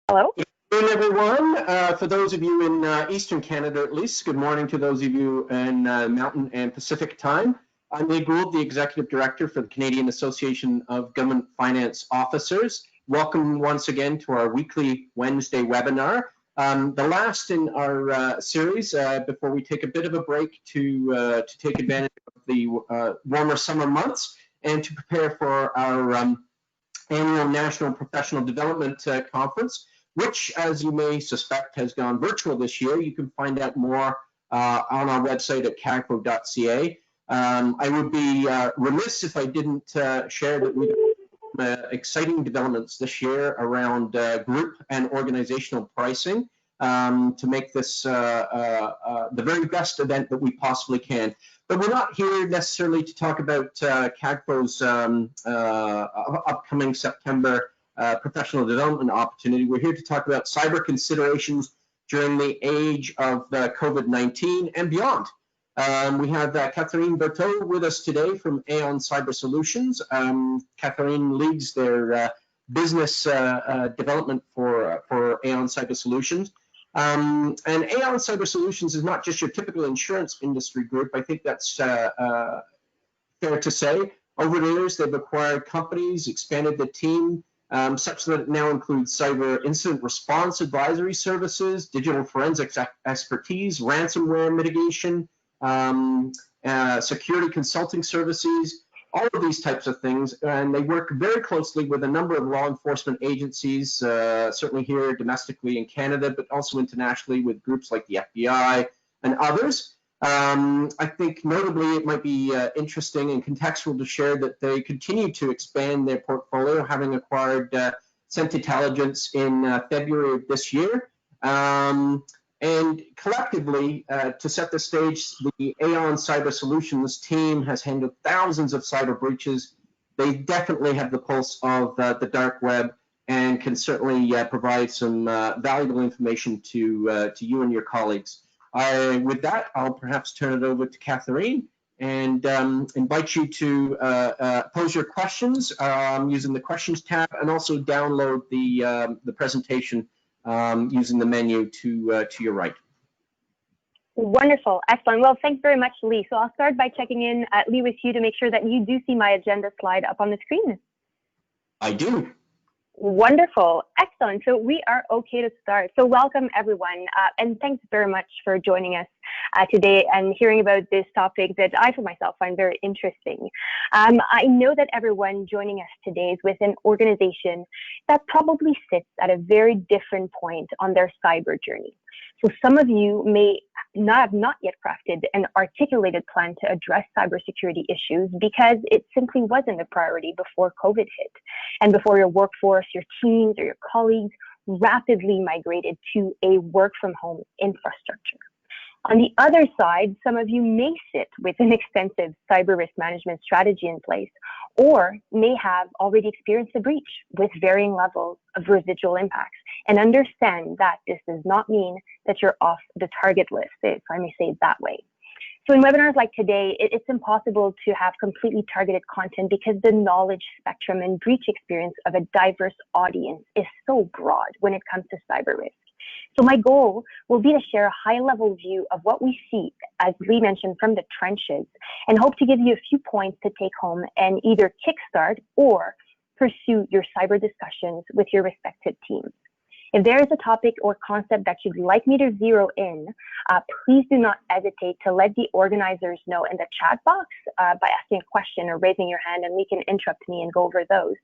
Hello. Good morning, everyone. For those of you in Eastern Canada, at least, good morning to those of you in Mountain and Pacific time. I'm Lee Gould, the Executive Director for the Canadian Association of Government Finance Officers. Welcome once again to our weekly Wednesday webinar. The last in our series before we take a bit of a break to take advantage of the warmer summer months and to prepare for our annual National Professional Development Conference, which, as you may suspect, has gone virtual this year. You can find out more on our website at cagpro.ca. I would be remiss if I didn't share that we have exciting developments this year around group and organizational pricing to make this the very best event that we possibly can. But we're not here necessarily to talk about CAGPRO's upcoming September professional development opportunity. We're here to talk about cyber considerations during the age of COVID-19 and beyond. We have Catherine Berthaud with us today from Aon Cyber Solutions. Catherine leads their business development for Aon Cyber Solutions. And Aon Cyber Solutions is not just your typical insurance industry group. I think that's fair to say. Over the years, they've acquired companies, expanded the team, such that it now includes cyber incident response advisory services, digital forensics expertise, ransomware mitigation, security consulting services, all of these types of things. And they work very closely with a number of law enforcement agencies, certainly here domestically in Canada, but also internationally with groups like the FBI and others. I think notably it might be interesting and contextual to share that they continue to expand their portfolio, having acquired Cent Intelligence in February of this year. And collectively, to set the stage, the Aon Cyber Solutions team has handled thousands of cyber breaches. They definitely have the pulse of the dark web and can certainly provide some valuable information to you and your colleagues. With that, I'll perhaps turn it over to Catherine and invite you to pose your questions using the questions tab, and also download the presentation using the menu to your right. Wonderful. Excellent. Well, thanks very much, Lee. So I'll start by checking in, Lee, with you to make sure that you do see my agenda slide up on the screen. I do. Wonderful. Excellent. So we are okay to start. So welcome, everyone. And thanks very much for joining us today and hearing about this topic that I, for myself, find very interesting. I know that everyone joining us today is with an organization that probably sits at a very different point on their cyber journey. So some of you may not yet crafted an articulated plan to address cybersecurity issues because it simply wasn't a priority before COVID hit, and before your workforce, your teams, or your colleagues rapidly migrated to a work from home infrastructure. On the other side, some of you may sit with an extensive cyber risk management strategy in place, or may have already experienced a breach with varying levels of residual impacts, and understand that this does not mean that you're off the target list, if I may say it that way. So in webinars like today, it's impossible to have completely targeted content because the knowledge spectrum and breach experience of a diverse audience is so broad when it comes to cyber risk. So my goal will be to share a high-level view of what we see, as Lee mentioned, from the trenches, and hope to give you a few points to take home and either kickstart or pursue your cyber discussions with your respective teams. If there is a topic or concept that you'd like me to zero in, please do not hesitate to let the organizers know in the chat box by asking a question or raising your hand, and we can interrupt me and go over those.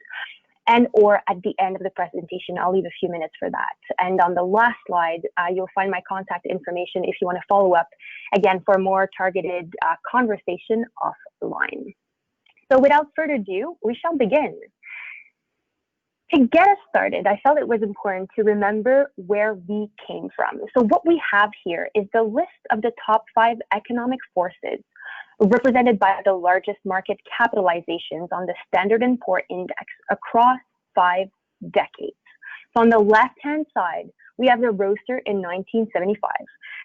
And or at the end of the presentation, I'll leave a few minutes for that. And on the last slide, you'll find my contact information if you want to follow up, again, for a more targeted conversation offline. So without further ado, we shall begin. To get us started, I felt it was important to remember where we came from. So what we have here is the list of the top 5 economic forces represented by the largest market capitalizations on the Standard & Poor's Index across 5 decades. So on the left-hand side, we have the roster in 1975.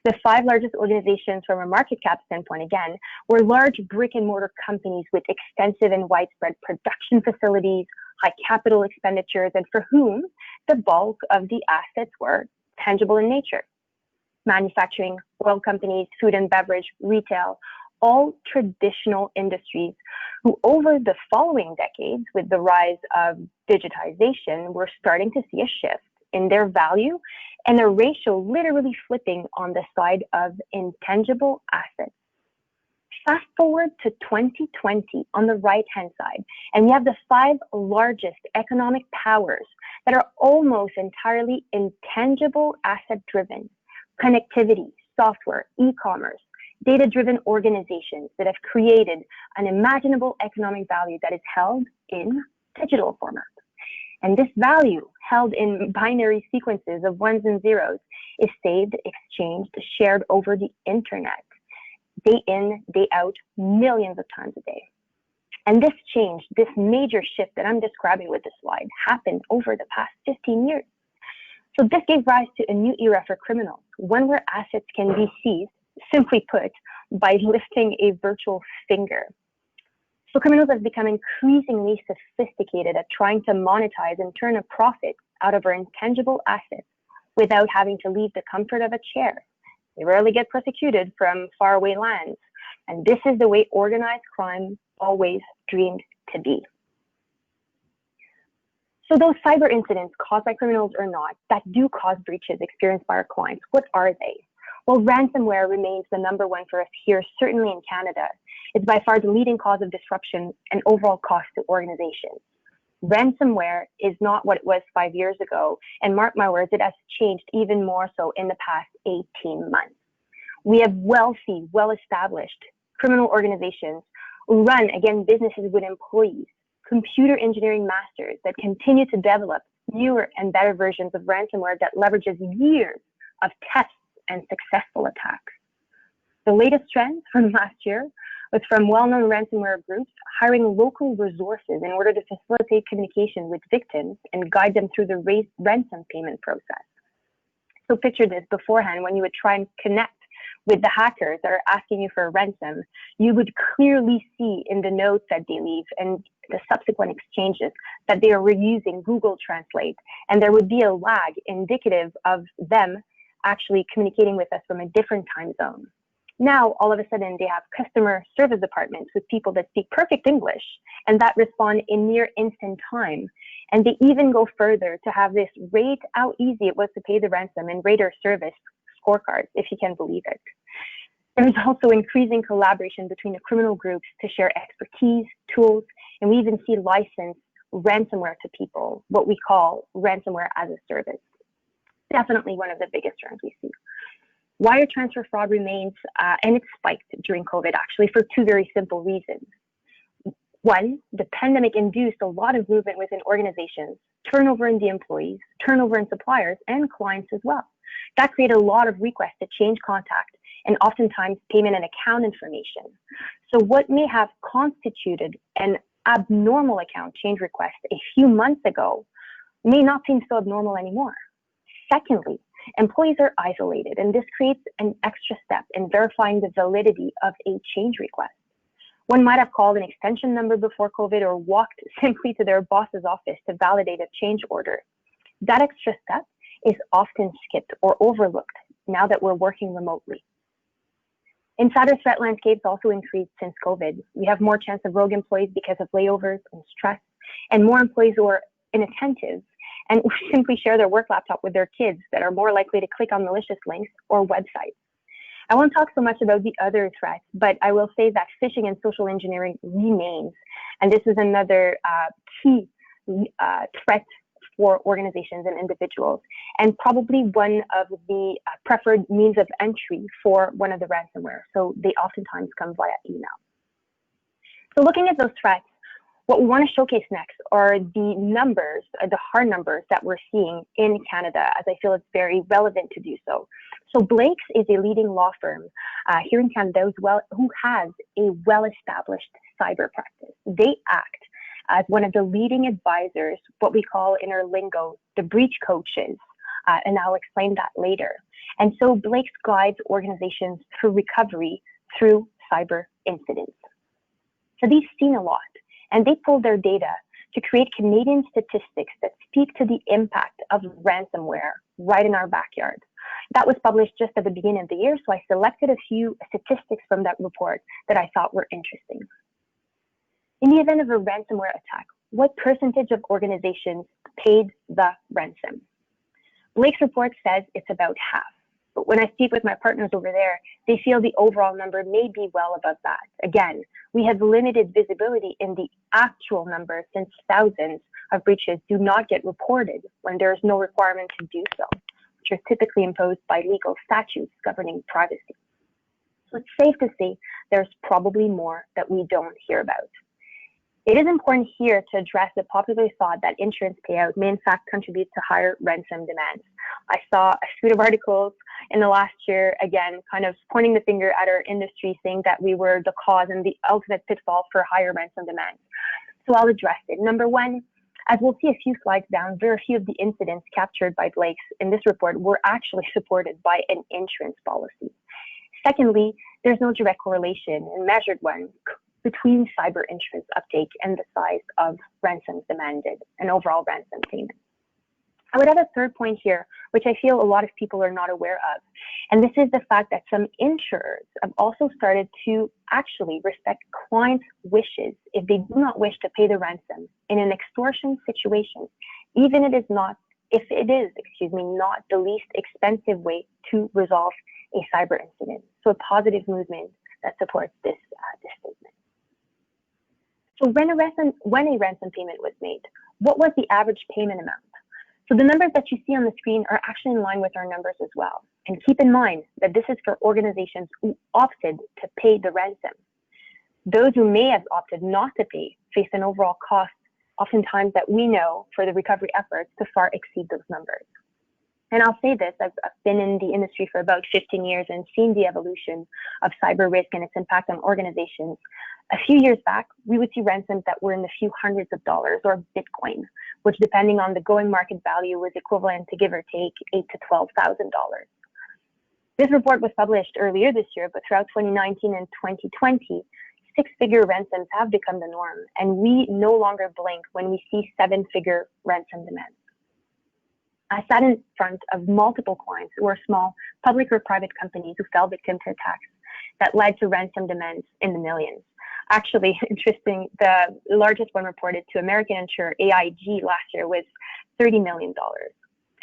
The 5 largest organizations from a market cap standpoint, again, were large brick and mortar companies with extensive and widespread production facilities, high capital expenditures, and for whom the bulk of the assets were tangible in nature. Manufacturing, oil companies, food and beverage, retail, all traditional industries who over the following decades, with the rise of digitization, were starting to see a shift in their value and their ratio literally flipping on the side of intangible assets. Fast forward to 2020 on the right-hand side, and we have the 5 largest economic powers that are almost entirely intangible asset-driven: connectivity, software, e-commerce, data-driven organizations that have created unimaginable economic value that is held in digital format. And this value, held in binary sequences of ones and zeros, is saved, exchanged, shared over the internet, day in, day out, millions of times a day. And this change, this major shift that I'm describing with this slide, happened over the past 15 years. So this gave rise to a new era for criminals, one where assets can be seized, simply put, by lifting a virtual finger. So criminals have become increasingly sophisticated at trying to monetize and turn a profit out of our intangible assets without having to leave the comfort of a chair. They rarely get prosecuted from faraway lands. And this is the way organized crime always dreamed to be. So those cyber incidents caused by criminals or not, that do cause breaches experienced by our clients, what are they? Well, ransomware remains the #1 for us here, certainly in Canada. It's by far the leading cause of disruption and overall cost to organizations. Ransomware is not what it was 5 years ago, and mark my words, it has changed even more so in the past 18 months. We have wealthy, well-established criminal organizations who run, again, businesses with employees, computer engineering masters that continue to develop newer and better versions of ransomware that leverages years of tests and successful attacks. The latest trend from last year was from well-known ransomware groups hiring local resources in order to facilitate communication with victims and guide them through the ransom payment process. So picture this: beforehand, when you would try and connect with the hackers that are asking you for a ransom, you would clearly see in the notes that they leave and the subsequent exchanges that they are using Google Translate, and there would be a lag indicative of them actually communicating with us from a different time zone. Now, all of a sudden, they have customer service departments with people that speak perfect English and that respond in near instant time. And they even go further to have this rate how easy it was to pay the ransom and rate our service scorecards, if you can believe it. There's also increasing collaboration between the criminal groups to share expertise, tools, and we even see licensed ransomware to people, what we call ransomware as a service. Definitely one of the biggest trends we see. Wire transfer fraud remains, and it spiked during COVID, actually, for 2 very simple reasons. One, the pandemic induced a lot of movement within organizations, turnover in the employees, turnover in suppliers, and clients as well. That created a lot of requests to change contact and oftentimes payment and account information. So what may have constituted an abnormal account change request a few months ago may not seem so abnormal anymore. Secondly, employees are isolated, and this creates an extra step in verifying the validity of a change request. One might have called an extension number before COVID or walked simply to their boss's office to validate a change order. That extra step is often skipped or overlooked now that we're working remotely. Insider threat landscapes also increased since COVID. We have more chance of rogue employees because of layovers and stress, and more employees who are inattentive and simply share their work laptop with their kids that are more likely to click on malicious links or websites. I won't talk so much about the other threats, but I will say that phishing and social engineering remains. And this is another key threat for organizations and individuals, and probably one of the preferred means of entry for one of the ransomware. So they oftentimes come via email. So looking at those threats, what we want to showcase next are the numbers, the hard numbers that we're seeing in Canada, as I feel it's very relevant to do so. So Blakes is a leading law firm here in Canada who has a well-established cyber practice. They act as one of the leading advisors, what we call in our lingo, the breach coaches, and I'll explain that later. And so Blakes guides organizations through recovery through cyber incidents. So they've seen a lot, and they pull their data to create Canadian statistics that speak to the impact of ransomware right in our backyard. That was published just at the beginning of the year, so I selected a few statistics from that report that I thought were interesting. In the event of a ransomware attack, what percentage of organizations paid the ransom? Blake's report says it's about half. But when I speak with my partners over there, they feel the overall number may be well above that. Again, we have limited visibility in the actual number since thousands of breaches do not get reported when there is no requirement to do so, which are typically imposed by legal statutes governing privacy. So it's safe to say there's probably more that we don't hear about. It is important here to address the popular thought that insurance payout may in fact contribute to higher ransom demands. I saw a suite of articles in the last year, again, kind of pointing the finger at our industry, saying that we were the cause and the ultimate pitfall for higher ransom demands. So I'll address it. Number one, as we'll see a few slides down, very few of the incidents captured by Blake's in this report were actually supported by an insurance policy. Secondly, there's no direct correlation, and measured one, between cyber insurance uptake and the size of ransoms demanded and overall ransom payments. I would have a third point here, which I feel a lot of people are not aware of, and this is the fact that some insurers have also started to actually respect clients' wishes if they do not wish to pay the ransom in an extortion situation, even if it is not the least expensive way to resolve a cyber incident. So a positive movement that supports this statement. So when a ransom payment was made, what was the average payment amount? So the numbers that you see on the screen are actually in line with our numbers as well. And keep in mind that this is for organizations who opted to pay the ransom. Those who may have opted not to pay face an overall cost, oftentimes that we know for the recovery efforts to far exceed those numbers. And I'll say this, I've been in the industry for about 15 years and seen the evolution of cyber risk and its impact on organizations. A few years back, we would see ransoms that were in the few hundreds of dollars or Bitcoin, which depending on the going market value was equivalent to give or take $8,000 to $12,000. This report was published earlier this year, but throughout 2019 and 2020, six-figure ransoms have become the norm, and we no longer blink when we see seven-figure ransom demands. I sat in front of multiple clients who are small public or private companies who fell victim to attacks that led to ransom demands in the millions. Actually, interesting, the largest one reported to American insurer AIG last year was $30 million.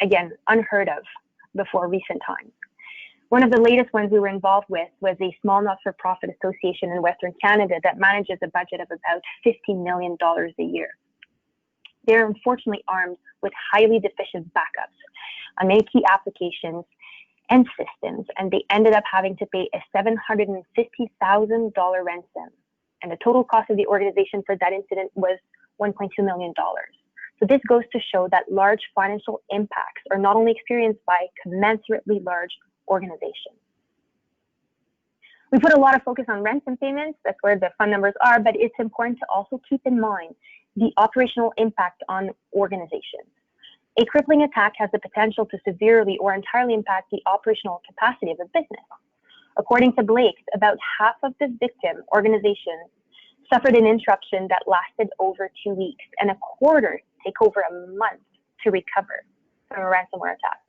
Again, unheard of before recent times. One of the latest ones we were involved with was a small not-for-profit association in Western Canada that manages a budget of about $50 million a year. They're unfortunately armed with highly deficient backups on many key applications and systems, and they ended up having to pay a $750,000 ransom. And the total cost of the organization for that incident was $1.2 million. So this goes to show that large financial impacts are not only experienced by commensurately large organizations. We put a lot of focus on ransom payments, that's where the fund numbers are, but it's important to also keep in mind the operational impact on organizations. A crippling attack has the potential to severely or entirely impact the operational capacity of a business. According to Blake's, about half of the victim organizations suffered an interruption that lasted over 2 weeks, and a quarter take over a month to recover from a ransomware attack.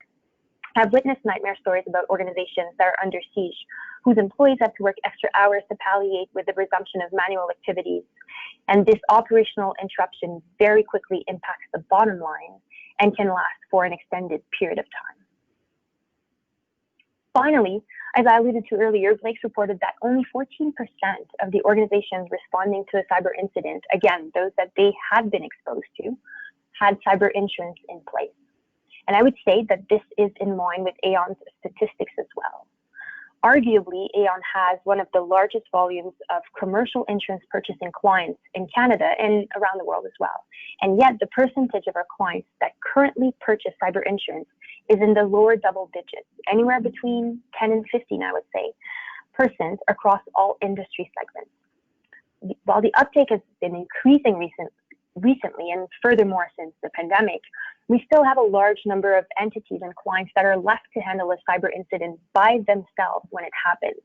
I've witnessed nightmare stories about organizations that are under siege, whose employees have to work extra hours to palliate with the resumption of manual activities. And this operational interruption very quickly impacts the bottom line and can last for an extended period of time. Finally, as I alluded to earlier, Blake's reported that only 14% of the organizations responding to a cyber incident, again, those that they had been exposed to, had cyber insurance in place. And I would say that this is in line with Aon's statistics as well. Arguably, Aon has one of the largest volumes of commercial insurance purchasing clients in Canada and around the world as well. And yet the percentage of our clients that currently purchase cyber insurance is in the lower double digits, anywhere between 10 and 15, I would say, % across all industry segments. While the uptake has been increasing recently, and furthermore since the pandemic, we still have a large number of entities and clients that are left to handle a cyber incident by themselves when it happens.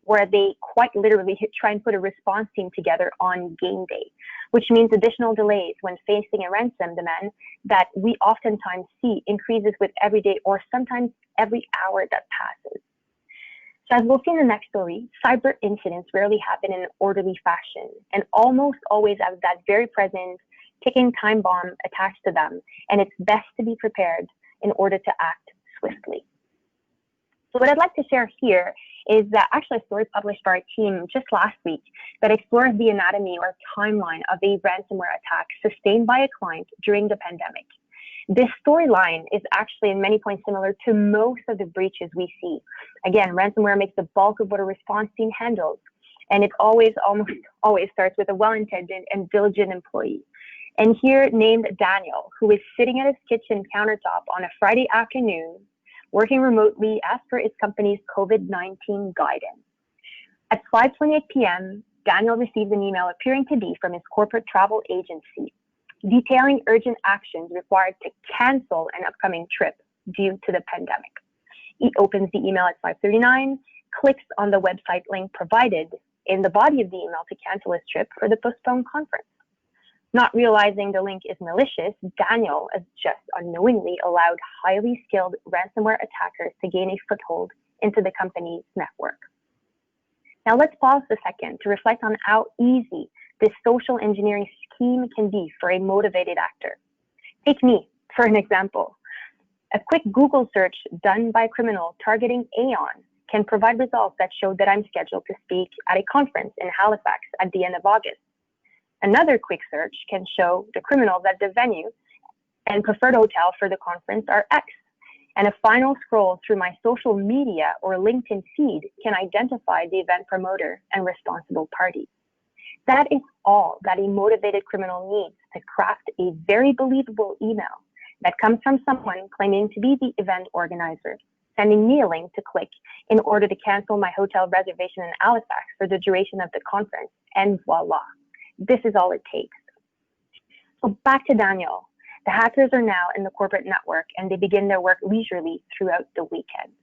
where they quite literally try and put a response team together on game day, which means additional delays when facing a ransom demand that we oftentimes see increases with every day or sometimes every hour that passes. So as we'll see in the next story, cyber incidents rarely happen in an orderly fashion and almost always have that very present ticking time bomb attached to them, and it's best to be prepared in order to act swiftly. So what I'd like to share here is that actually a story published by our team just last week that explores the anatomy or timeline of a ransomware attack sustained by a client during the pandemic. This storyline is actually in many points similar to most of the breaches we see. Again, ransomware makes the bulk of what a response team handles, and it almost always starts with a well-intended and diligent employee. And here named Daniel, who is sitting at his kitchen countertop on a Friday afternoon, working remotely as per its company's COVID-19 guidance. At 5:28 p.m., Daniel received an email appearing to be from his corporate travel agency, detailing urgent actions required to cancel an upcoming trip due to the pandemic. He opens the email at 5:39, clicks on the website link provided in the body of the email to cancel his trip for the postponed conference. Not realizing the link is malicious, Daniel has just unknowingly allowed highly skilled ransomware attackers to gain a foothold into the company's network. Now let's pause a second to reflect on how easy this social engineering scheme can be for a motivated actor. Take me for an example. A quick Google search done by a criminal targeting Aon can provide results that show that I'm scheduled to speak at a conference in Halifax at the end of August. Another quick search can show the criminal that the venue and preferred hotel for the conference are X. And a final scroll through my social media or LinkedIn feed can identify the event promoter and responsible party. That is all that a motivated criminal needs to craft a very believable email that comes from someone claiming to be the event organizer, sending me a link to click in order to cancel my hotel reservation in Halifax for the duration of the conference, and voila. This is all it takes. So back to Daniel. The hackers are now in the corporate network and they begin their work leisurely throughout the weekend.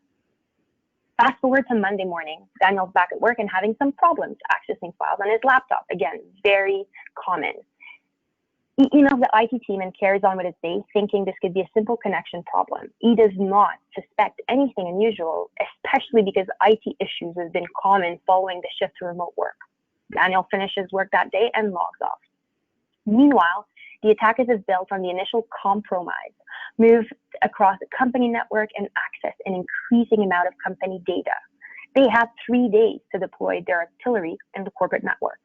Fast forward to Monday morning, Daniel's back at work and having some problems accessing files on his laptop. Again, very common. He emails the IT team and carries on with his day, thinking this could be a simple connection problem. He does not suspect anything unusual, especially because IT issues have been common following the shift to remote work. Daniel finishes work that day and logs off. Meanwhile, the attackers have built on the initial compromise, moved across the company network and access an increasing amount of company data. They have 3 days to deploy their artillery in the corporate network.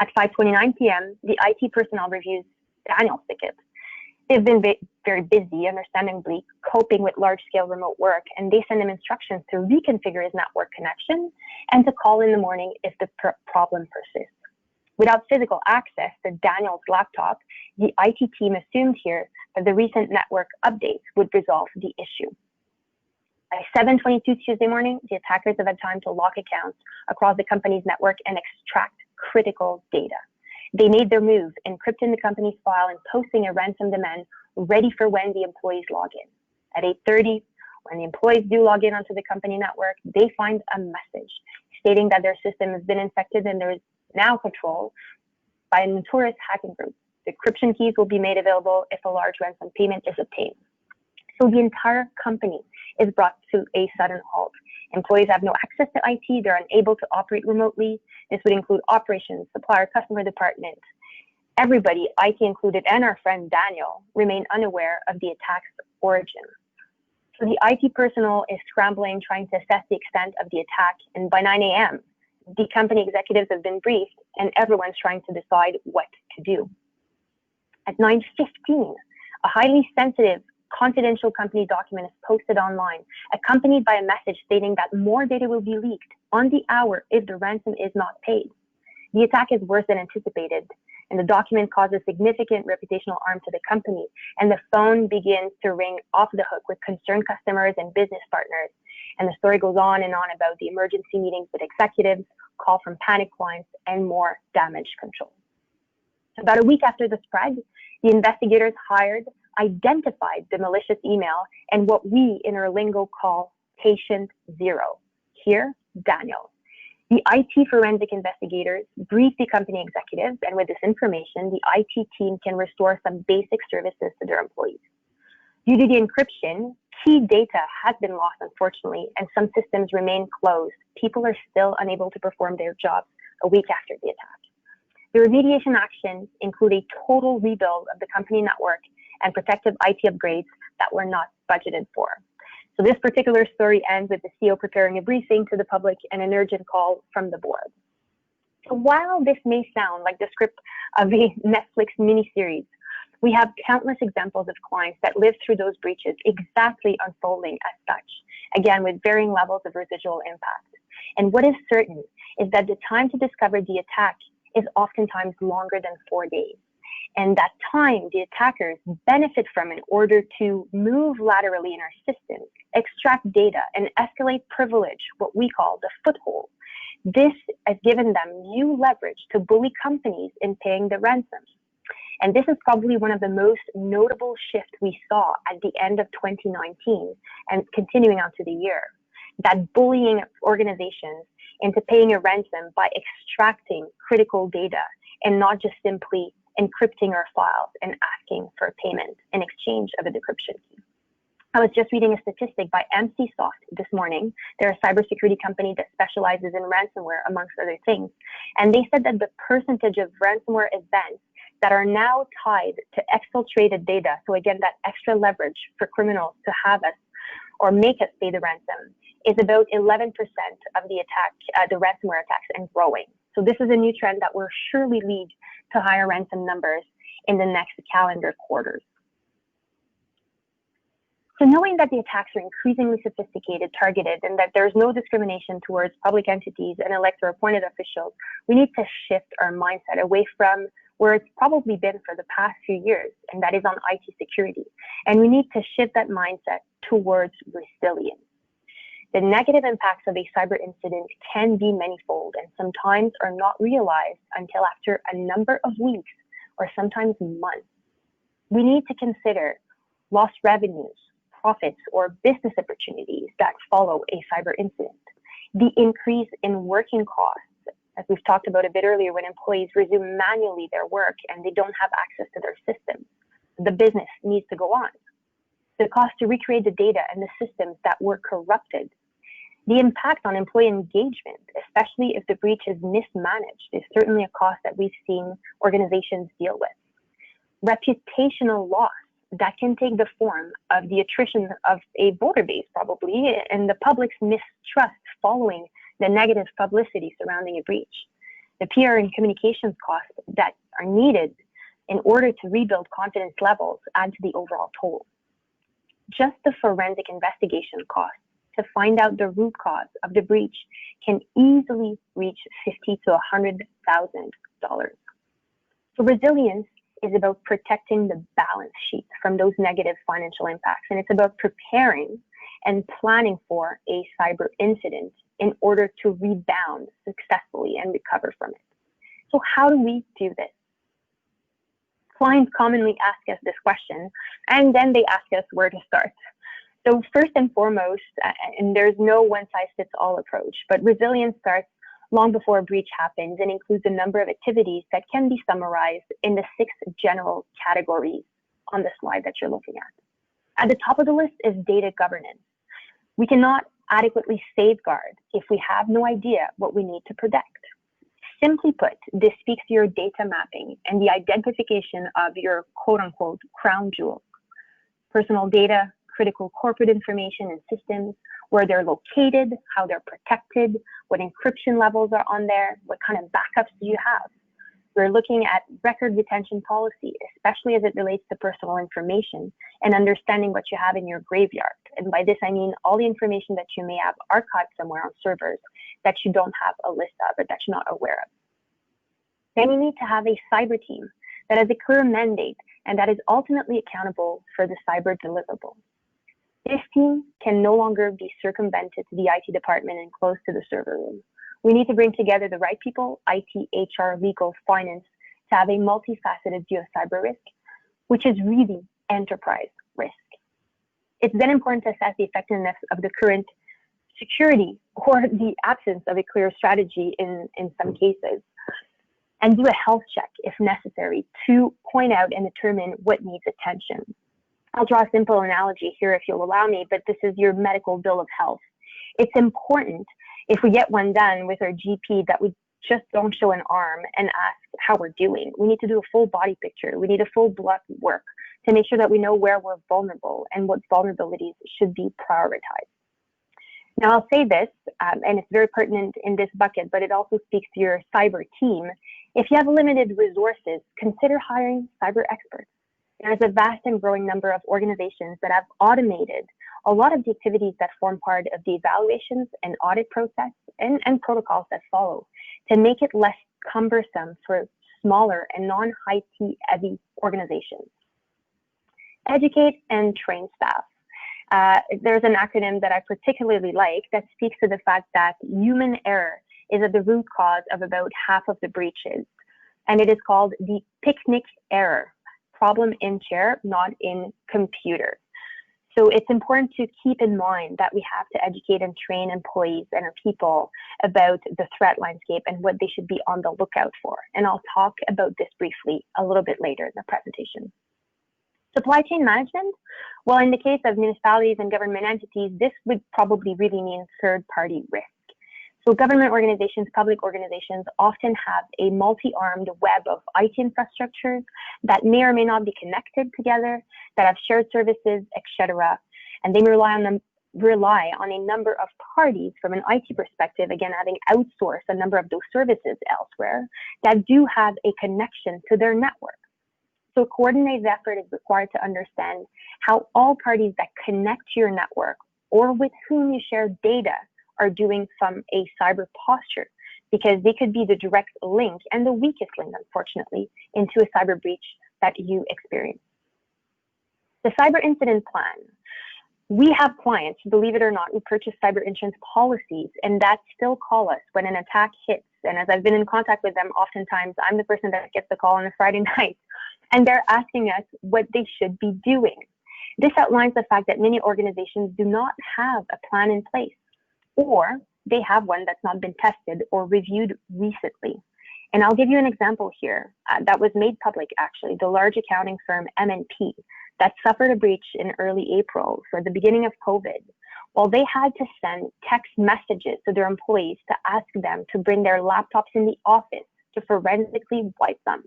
At 5:29 p.m., the IT personnel reviews Daniel's ticket. They've been very busy, understandably, coping with large-scale remote work, and they send him instructions to reconfigure his network connection and to call in the morning if the problem persists. Without physical access to Daniel's laptop, the IT team assumed here that the recent network updates would resolve the issue. By 7:22 Tuesday morning, the attackers have had time to lock accounts across the company's network and extract critical data. They made their move, encrypting the company's file and posting a ransom demand ready for when the employees log in. At 8:30, when the employees do log in onto the company network, they find a message stating that their system has been infected and there is now control by a notorious hacking group. Decryption keys will be made available if a large ransom payment is obtained. So the entire company is brought to a sudden halt. Employees have no access to IT. They're unable to operate remotely. This would include operations, supplier, customer department. Everybody, IT included, and our friend Daniel, remain unaware of the attack's origin. So the IT personnel is scrambling, trying to assess the extent of the attack. And by 9 a.m., the company executives have been briefed, and everyone's trying to decide what to do. At 9:15, a highly sensitive, confidential company document is posted online, accompanied by a message stating that more data will be leaked on the hour if the ransom is not paid. The attack is worse than anticipated, and the document causes significant reputational harm to the company, and the phone begins to ring off the hook with concerned customers and business partners. And the story goes on and on about the emergency meetings with executives, call from panic clients, and more damage control. About a week after the spread, the investigators identified the malicious email and what we in our lingo call patient zero. Here, Daniel. The IT forensic investigators brief the company executives, and with this information, the IT team can restore some basic services to their employees. Due to the encryption, key data has been lost, unfortunately, and some systems remain closed. People are still unable to perform their jobs a week after the attack. The remediation actions include a total rebuild of the company network and protective IT upgrades that were not budgeted for. So this particular story ends with the CEO preparing a briefing to the public and an urgent call from the board. So while this may sound like the script of a Netflix miniseries, we have countless examples of clients that lived through those breaches exactly unfolding as such, again, with varying levels of residual impact. And what is certain is that the time to discover the attack is oftentimes longer than 4 days. And that time the attackers benefit from in order to move laterally in our systems, extract data, and escalate privilege, what we call the foothold. This has given them new leverage to bully companies in paying the ransoms. And this is probably one of the most notable shifts we saw at the end of 2019 and continuing on to the year. That bullying organizations into paying a ransom by extracting critical data and not just simply encrypting our files and asking for payment in exchange of a decryption key. I was just reading a statistic by MCSoft this morning. They're a cybersecurity company that specializes in ransomware, amongst other things. And they said that the percentage of ransomware events that are now tied to exfiltrated data, so again, that extra leverage for criminals to have us or make us pay the ransom, is about 11% of the ransomware attacks, and growing. So this is a new trend that will surely lead to higher ransom numbers in the next calendar quarters. So knowing that the attacks are increasingly sophisticated, targeted, and that there's no discrimination towards public entities and elected or appointed officials, we need to shift our mindset away from where it's probably been for the past few years, and that is on IT security. And we need to shift that mindset towards resilience. The negative impacts of a cyber incident can be manifold and sometimes are not realized until after a number of weeks or sometimes months. We need to consider lost revenues, profits, or business opportunities that follow a cyber incident. The increase in working costs, as we've talked about a bit earlier, when employees resume manually their work and they don't have access to their systems, the business needs to go on. The cost to recreate the data and the systems that were corrupted. The impact on employee engagement, especially if the breach is mismanaged, is certainly a cost that we've seen organizations deal with. Reputational loss that can take the form of the attrition of a voter base, probably, and the public's mistrust following the negative publicity surrounding a breach. The PR and communications costs that are needed in order to rebuild confidence levels add to the overall total. Just the forensic investigation costs to find out the root cause of the breach can easily reach $50,000 to $100,000. So resilience is about protecting the balance sheet from those negative financial impacts, and it's about preparing and planning for a cyber incident in order to rebound successfully and recover from it. So how do we do this? Clients commonly ask us this question, and then they ask us where to start. So first and foremost, and there's no one-size-fits-all approach, but resilience starts long before a breach happens and includes a number of activities that can be summarized in the 6 general categories on the slide that you're looking at. At the top of the list is data governance. We cannot adequately safeguard if we have no idea what we need to protect. Simply put, this speaks to your data mapping and the identification of your quote-unquote crown jewels. Personal data, critical corporate information and systems, where they're located, how they're protected, what encryption levels are on there, what kind of backups do you have. We're looking at record retention policy, especially as it relates to personal information, and understanding what you have in your graveyard. And by this, I mean all the information that you may have archived somewhere on servers that you don't have a list of or that you're not aware of. Then you need to have a cyber team that has a clear mandate and that is ultimately accountable for the cyber deliverable. This team can no longer be circumvented to the IT department and close to the server room. We need to bring together the right people, IT, HR, legal, finance, to have a multifaceted view of cyber risk, which is really enterprise risk. It's then important to assess the effectiveness of the current security, or the absence of a clear strategy in some cases, and do a health check if necessary to point out and determine what needs attention. I'll draw a simple analogy here if you'll allow me, but this is your medical bill of health. It's important if we get one done with our GP that we just don't show an arm and ask how we're doing. We need to do a full body picture. We need a full blood work to make sure that we know where we're vulnerable and what vulnerabilities should be prioritized. Now, I'll say this, and it's very pertinent in this bucket, but it also speaks to your cyber team. If you have limited resources, consider hiring cyber experts. There's a vast and growing number of organizations that have automated a lot of the activities that form part of the evaluations and audit process and protocols that follow to make it less cumbersome for smaller and non-IT heavy organizations. Educate and train staff. There's an acronym that I particularly like that speaks to the fact that human error is at the root cause of about half of the breaches. And it is called the picnic error, problem in chair, not in computer. So it's important to keep in mind that we have to educate and train employees and our people about the threat landscape and what they should be on the lookout for. And I'll talk about this briefly a little bit later in the presentation. Supply chain management, well, in the case of municipalities and government entities, this would probably really mean third-party risk. So government organizations, public organizations often have a multi-armed web of IT infrastructures that may or may not be connected together, that have shared services, etc. And they rely on a number of parties from an IT perspective, again, having outsourced a number of those services elsewhere, that do have a connection to their network. So a coordinated effort is required to understand how all parties that connect to your network or with whom you share data are doing from a cyber posture, because they could be the direct link and the weakest link, unfortunately, into a cyber breach that you experience. The cyber incident plan. We have clients, believe it or not, who purchase cyber insurance policies and that still call us when an attack hits. And as I've been in contact with them, oftentimes I'm the person that gets the call on a Friday night. And they're asking us what they should be doing. This outlines the fact that many organizations do not have a plan in place, or they have one that's not been tested or reviewed recently. And I'll give you an example here that was made public, actually, the large accounting firm MNP that suffered a breach in early April, so at the beginning of COVID. Well, they had to send text messages to their employees to ask them to bring their laptops in the office to forensically wipe them.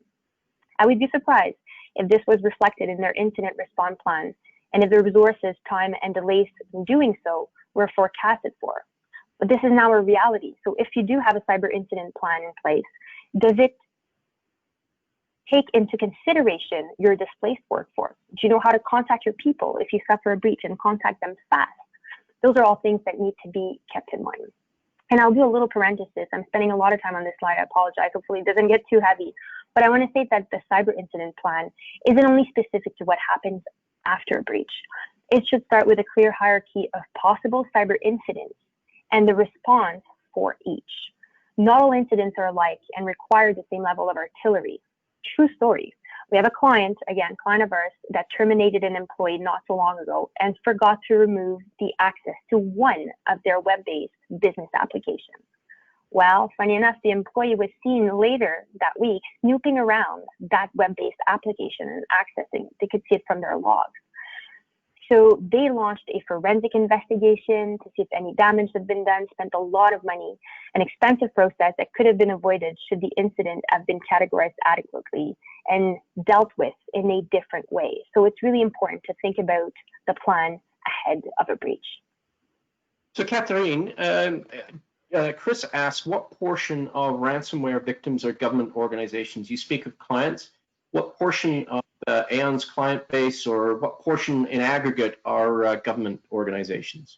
I would be surprised if this was reflected in their incident response plan and if the resources, time, and delays in doing so were forecasted for. But this is now a reality. So if you do have a cyber incident plan in place, does it take into consideration your displaced workforce? Do you know how to contact your people if you suffer a breach and contact them fast? Those are all things that need to be kept in mind. And I'll do a little parenthesis. I'm spending a lot of time on this slide. I apologize. Hopefully it doesn't get too heavy. But I want to say that the cyber incident plan isn't only specific to what happens after a breach. It should start with a clear hierarchy of possible cyber incidents and the response for each. Not all incidents are alike and require the same level of artillery. True story. We have a client, again, client of ours, that terminated an employee not so long ago and forgot to remove the access to one of their web-based business applications. Well, funny enough, the employee was seen later that week snooping around that web-based application and accessing it. They could see it from their logs. So they launched a forensic investigation to see if any damage had been done, spent a lot of money, an expensive process that could have been avoided should the incident have been categorized adequately and dealt with in a different way. So it's really important to think about the plan ahead of a breach. So Catherine, Chris asks, what portion of ransomware victims are government organizations? You speak of clients. What portion of Aon's client base, or what portion in aggregate are government organizations?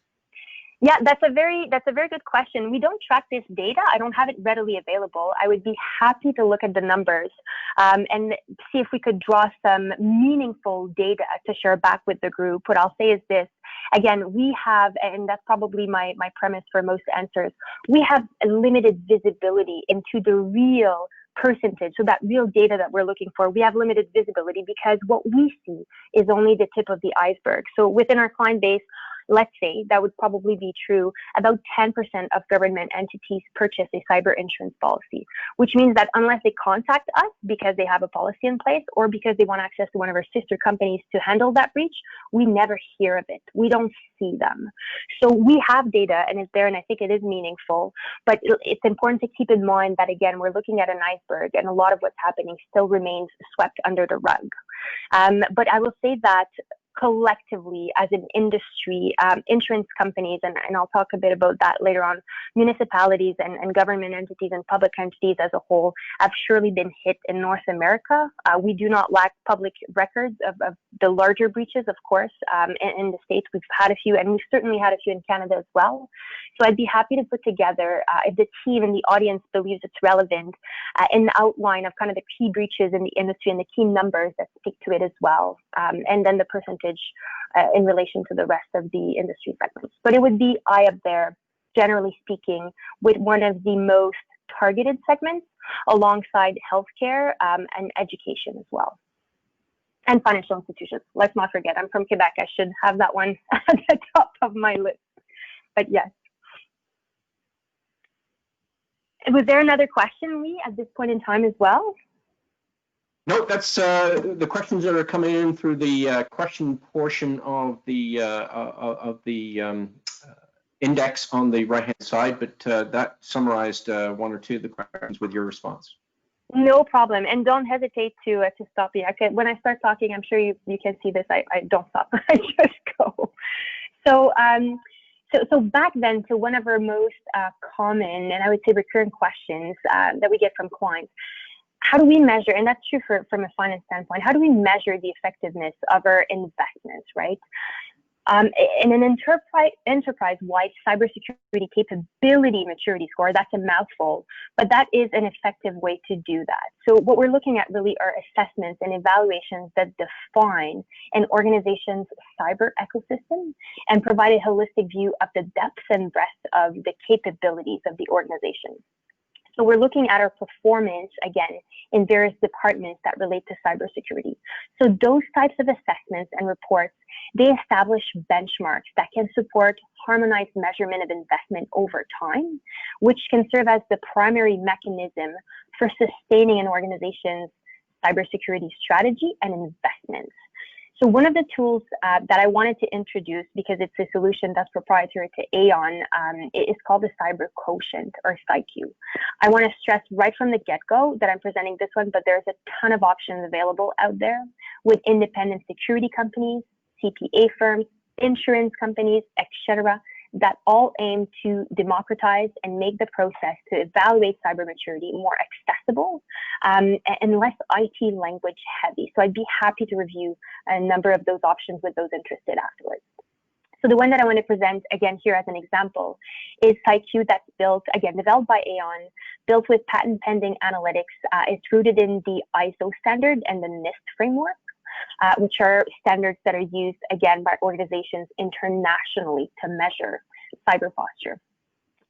Yeah, that's a very good question. We don't track this data. I don't have it readily available. I would be happy to look at the numbers and see if we could draw some meaningful data to share back with the group. What I'll say is this. Again, we have, and that's probably my premise for most answers, we have a limited visibility into the real percentage, so that real data that we're looking for, we have limited visibility because what we see is only the tip of the iceberg. So within our client base, let's say that would probably be true, about 10% of government entities purchase a cyber insurance policy, which means that unless they contact us because they have a policy in place or because they want access to one of our sister companies to handle that breach, we never hear of it. We don't see them. So we have data and it's there, and I think it is meaningful, but it's important to keep in mind that, again, we're looking at an iceberg and a lot of what's happening still remains swept under the rug. But I will say that collectively as an industry, insurance companies, and I'll talk a bit about that later on, municipalities and government entities and public entities as a whole have surely been hit in North America. We do not lack public records of the larger breaches, of course. In the States, we've had a few, and we've certainly had a few in Canada as well. So I'd be happy to put together, if the team and the audience believes it's relevant, an outline of kind of the key breaches in the industry and the key numbers that speak to it as well, and then the percentage in relation to the rest of the industry segments. But it would be eye up there, generally speaking, with one of the most targeted segments alongside healthcare and education as well. And financial institutions. Let's not forget, I'm from Quebec. I should have that one at the top of my list. But yes. Was there another question, Lee, at this point in time as well? No, that's the questions that are coming in through the question portion of the index on the right-hand side, but that summarized one or two of the questions with your response. No problem, and don't hesitate to stop me. Okay, when I start talking, I'm sure you can see this. I don't stop. I just go. So so back then, to one of our most common and I would say recurrent questions that we get from clients. How do we measure, and that's true from a finance standpoint, how do we measure the effectiveness of our investments, right? In an enterprise-wide cybersecurity capability maturity score, that's a mouthful, but that is an effective way to do that. So what we're looking at really are assessments and evaluations that define an organization's cyber ecosystem and provide a holistic view of the depth and breadth of the capabilities of the organization. So we're looking at our performance, again, in various departments that relate to cybersecurity. So those types of assessments and reports, they establish benchmarks that can support harmonized measurement of investment over time, which can serve as the primary mechanism for sustaining an organization's cybersecurity strategy and investments. So one of the tools that I wanted to introduce, because it's a solution that's proprietary to Aon, is called the Cyber Quotient, or CyQ. I want to stress right from the get-go that I'm presenting this one, but there's a ton of options available out there with independent security companies, CPA firms, insurance companies, etc., that all aim to democratize and make the process to evaluate cyber maturity more accessible and less IT language heavy. So I'd be happy to review a number of those options with those interested afterwards. So the one that I want to present again here as an example is CyQ, that's built, again, developed by Aon, built with patent pending analytics. It's rooted in the ISO standard and the NIST framework. Which are standards that are used, again, by organizations internationally to measure cyber posture.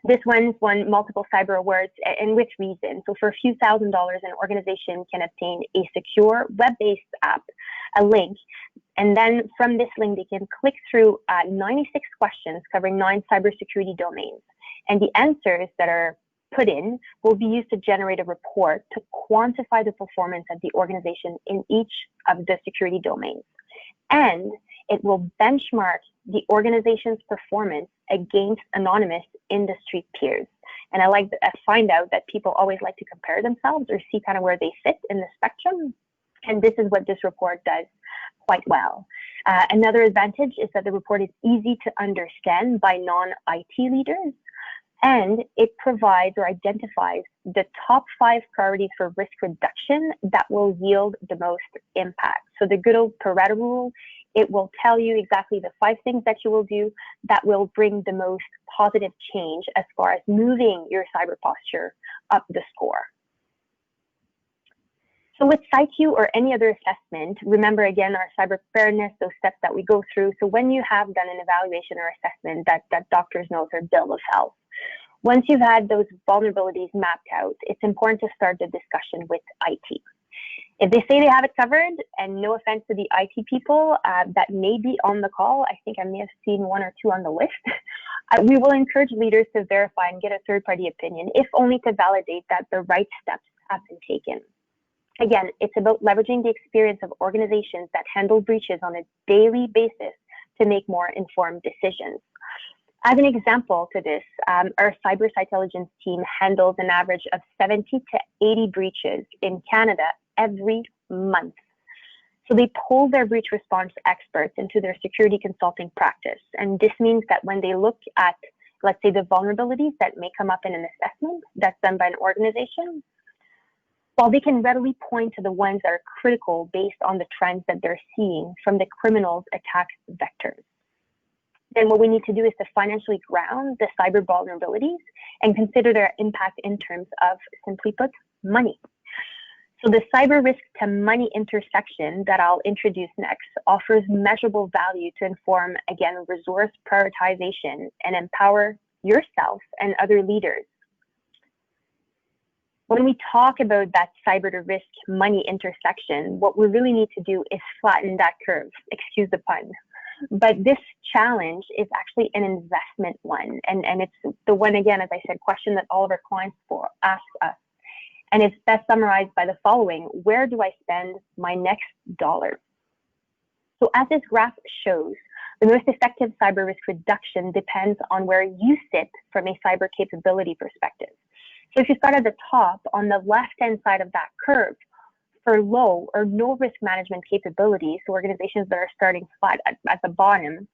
This one's won multiple cyber awards, and with reason. So for a few $1,000s, an organization can obtain a secure web-based app, a link, and then from this link, they can click through 96 questions covering 9 cybersecurity domains. And the answers that are put in will be used to generate a report to quantify the performance of the organization in each of the security domains. And it will benchmark the organization's performance against anonymous industry peers. And I find out that people always like to compare themselves or see kind of where they fit in the spectrum. And this is what this report does quite well. Another advantage is that the report is easy to understand by non-IT leaders. And it provides or identifies the top 5 priorities for risk reduction that will yield the most impact. So the good old Pareto rule, it will tell you exactly the 5 things that you will do that will bring the most positive change as far as moving your cyber posture up the score. So with CyQ or any other assessment, remember again our cyber preparedness, those steps that we go through. So when you have done an evaluation or assessment that doctors know is their bill of health, once you've had those vulnerabilities mapped out, it's important to start the discussion with IT. If they say they have it covered, and no offense to the IT people that may be on the call, I think I may have seen one or two on the list, we will encourage leaders to verify and get a third-party opinion, if only to validate that the right steps have been taken. Again, it's about leveraging the experience of organizations that handle breaches on a daily basis to make more informed decisions. As an example to this, our cyber intelligence team handles an average of 70 to 80 breaches in Canada every month. So they pull their breach response experts into their security consulting practice. And this means that when they look at, let's say, the vulnerabilities that may come up in an assessment that's done by an organization, while they can readily point to the ones that are critical based on the trends that they're seeing from the criminals' attack vectors, then what we need to do is to financially ground the cyber vulnerabilities and consider their impact in terms of, simply put, money. So the cyber risk to money intersection that I'll introduce next offers measurable value to inform, again, resource prioritization and empower yourself and other leaders. When we talk about that cyber to risk money intersection, what we really need to do is flatten that curve, excuse the pun. But this challenge is actually an investment one. And it's the one, again, as I said, question that all of our clients ask us. And it's best summarized by the following: where do I spend my next dollar? So as this graph shows, the most effective cyber risk reduction depends on where you sit from a cyber capability perspective. So if you start at the top, on the left-hand side of that curve, for low or no risk management capabilities, so organizations that are starting flat at the bottom,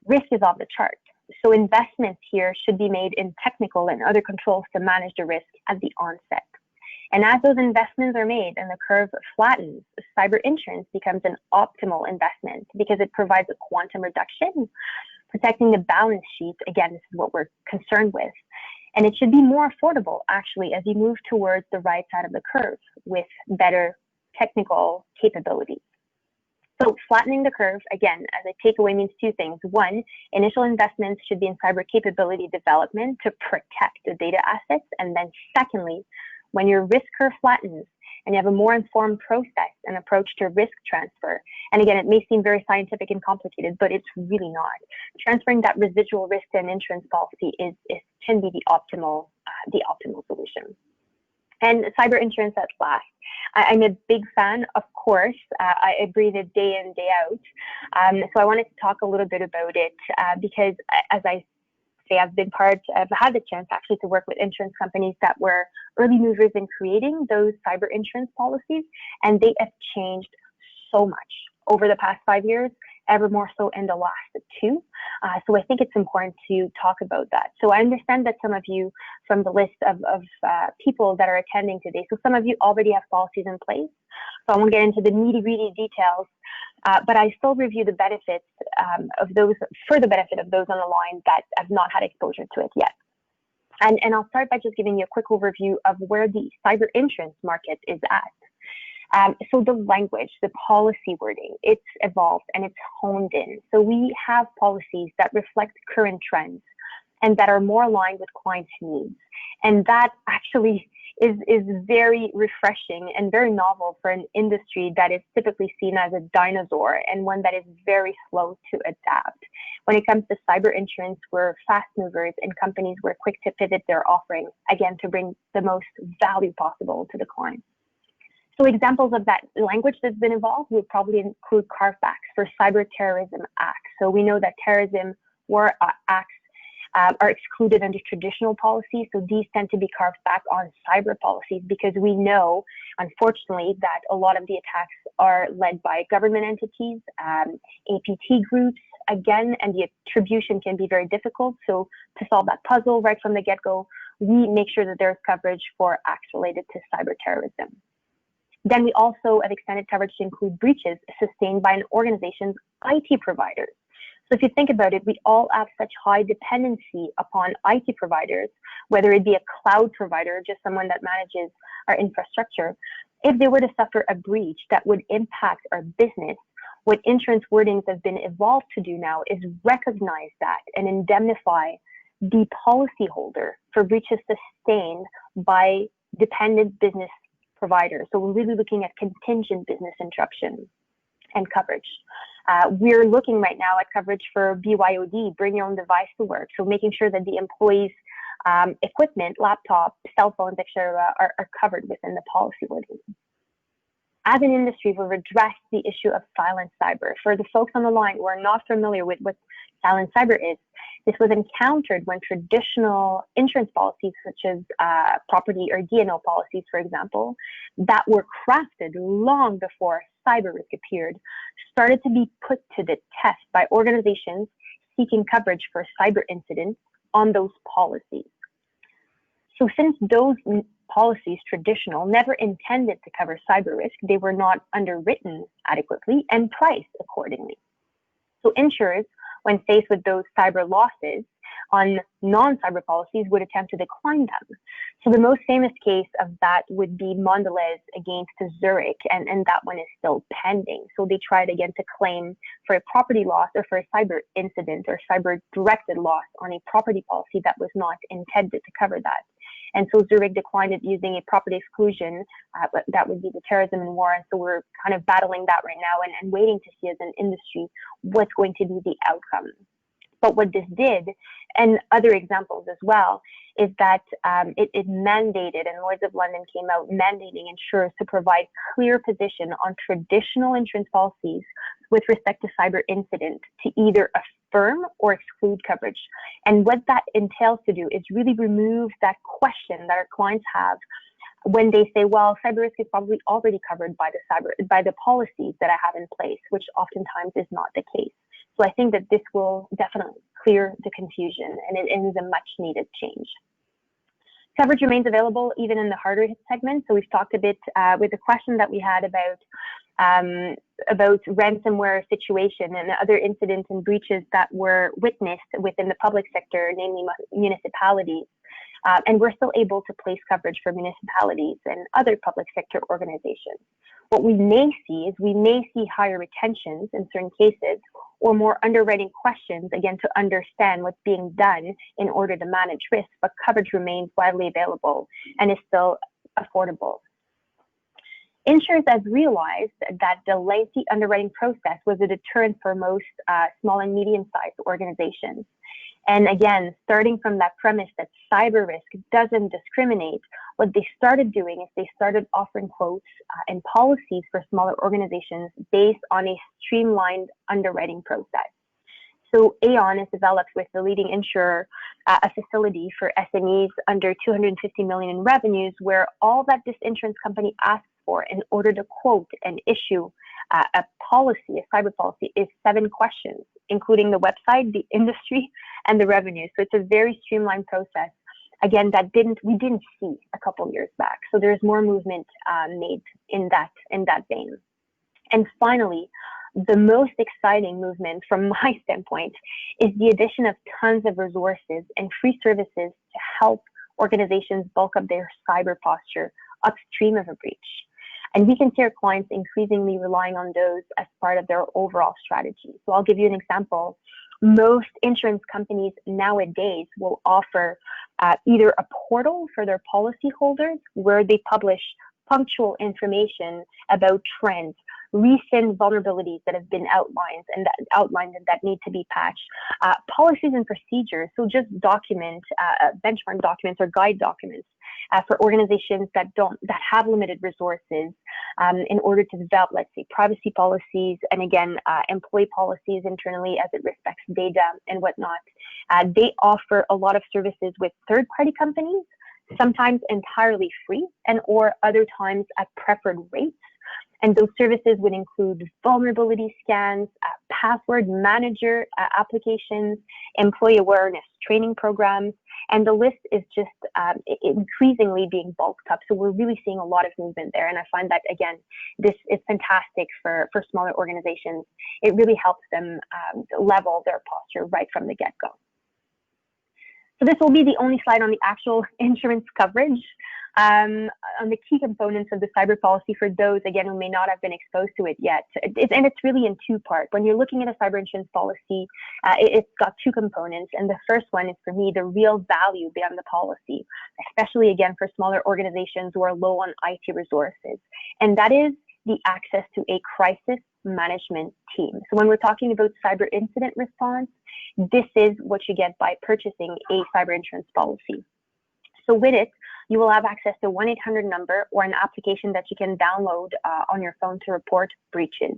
risk is off the chart. So investments here should be made in technical and other controls to manage the risk at the onset. And as those investments are made and the curve flattens, cyber insurance becomes an optimal investment because it provides a quantum reduction, protecting the balance sheet. Again, this is what we're concerned with. And it should be more affordable, actually, as you move towards the right side of the curve with better technical capabilities. So flattening the curve, again, as a takeaway, means two things. One, initial investments should be in cyber capability development to protect the data assets. And then secondly, when your risk curve flattens and you have a more informed process and approach to risk transfer, and again, it may seem very scientific and complicated, but it's really not. Transferring that residual risk to an insurance policy can be the optimal solution. And cyber insurance at last. I'm a big fan, of course. I breathe it day in, day out. So I wanted to talk a little bit about it because, as I say, I've had the chance actually to work with insurance companies that were early movers in creating those cyber insurance policies, and they have changed so much over the past 5 years, ever more so in the last 2. So I think it's important to talk about that. So I understand that some of you from the list of people that are attending today, so some of you already have policies in place. So I won't get into the nitty-gritty details, but I still review the benefits of those, for the benefit of those on the line that have not had exposure to it yet. And I'll start by just giving you a quick overview of where the cyber insurance market is at. So the language, the policy wording, it's evolved and it's honed in. So we have policies that reflect current trends and that are more aligned with clients' needs. And that actually is very refreshing and very novel for an industry that is typically seen as a dinosaur and one that is very slow to adapt. When it comes to cyber insurance, we're fast movers, and companies were quick to pivot their offerings, again, to bring the most value possible to the client. So examples of that language that's been evolved would probably include CARFAX for Cyber Terrorism Act. So we know that terrorism war acts are excluded under traditional policies. So these tend to be carved back on cyber policies because we know, unfortunately, that a lot of the attacks are led by government entities, APT groups, again, and the attribution can be very difficult. So to solve that puzzle right from the get-go, we make sure that there's coverage for acts related to cyber terrorism. Then we also have extended coverage to include breaches sustained by an organization's IT providers. So if you think about it, we all have such high dependency upon IT providers, whether it be a cloud provider or just someone that manages our infrastructure. If they were to suffer a breach that would impact our business, what insurance wordings have been evolved to do now is recognize that and indemnify the policyholder for breaches sustained by dependent business provider. So we're really looking at contingent business interruption and coverage. We're looking right now at coverage for BYOD, bring your own device to work. So making sure that the employees' equipment, laptop, cell phones, etc., are covered within the policy wording. As an industry, we've addressed the issue of silent cyber. For the folks on the line who are not familiar with what silent cyber is, this was encountered when traditional insurance policies, such as property or D&O policies, for example, that were crafted long before cyber risk appeared, started to be put to the test by organizations seeking coverage for cyber incidents on those policies. So since those policies, traditional, never intended to cover cyber risk, they were not underwritten adequately and priced accordingly. So insurers, when faced with those cyber losses on non-cyber policies, would attempt to decline them. So the most famous case of that would be Mondelez against Zurich, and that one is still pending. So they tried again to claim for a property loss or for a cyber incident or cyber-directed loss on a property policy that was not intended to cover that. And so Zurich declined it using a property exclusion, that would be the terrorism and war. And so we're kind of battling that right now and waiting to see as an industry what's going to be the outcome. But what this did, and other examples as well, is that it mandated, and Lloyd's of London came out mandating insurers to provide clear position on traditional insurance policies with respect to cyber incident to either affirm or exclude coverage. And what that entails to do is really remove that question that our clients have when they say, well, cyber risk is probably already covered by the policies that I have in place, which oftentimes is not the case. So I think that this will definitely clear the confusion, and it is a much needed change. Coverage remains available even in the harder hit segment. So we've talked a bit with the question that we had about ransomware situation and other incidents and breaches that were witnessed within the public sector, namely municipalities. And we're still able to place coverage for municipalities and other public sector organizations. What we may see is higher retentions in certain cases, or more underwriting questions, again, to understand what's being done in order to manage risk, but coverage remains widely available and is still affordable. Insurers have realized that the lengthy underwriting process was a deterrent for most small and medium-sized organizations. And again, starting from that premise that cyber risk doesn't discriminate, what they started doing is they started offering quotes and policies for smaller organizations based on a streamlined underwriting process. So Aon has developed with the leading insurer a facility for SMEs under 250 million in revenues, where all that this insurance company asks for in order to quote and issue a policy, a cyber policy, is 7 questions, including the website, the industry, and the revenue. So it's a very streamlined process. Again, we didn't see a couple years back. So there's more movement made in that vein. And finally, the most exciting movement from my standpoint is the addition of tons of resources and free services to help organizations bulk up their cyber posture upstream of a breach. And we can see our clients increasingly relying on those as part of their overall strategy. So I'll give you an example. Most insurance companies nowadays will offer either a portal for their policyholders where they publish punctual information about trends, recent vulnerabilities that have been outlined and that need to be patched, policies and procedures. So just benchmark documents or guide documents for organizations that have limited resources in order to develop, let's say, privacy policies and again, employee policies internally as it respects data and whatnot. They offer a lot of services with third-party companies, sometimes entirely free and or other times at preferred rates. And those services would include vulnerability scans, password manager applications, employee awareness training programs, and the list is just increasingly being bulked up. So we're really seeing a lot of movement there. And I find that, again, this is fantastic for smaller organizations. It really helps them level their posture right from the get-go. So this will be the only slide on the actual insurance coverage. on the key components of the cyber policy for those, again, who may not have been exposed to it yet. And it's really in two parts. When you're looking at a cyber insurance policy, it's got two components. And the first one is, for me, the real value beyond the policy, especially, again, for smaller organizations who are low on IT resources. And that is the access to a crisis management team. So when we're talking about cyber incident response, this is what you get by purchasing a cyber insurance policy. So with it, you will have access to 1-800 number or an application that you can download on your phone to report breaches.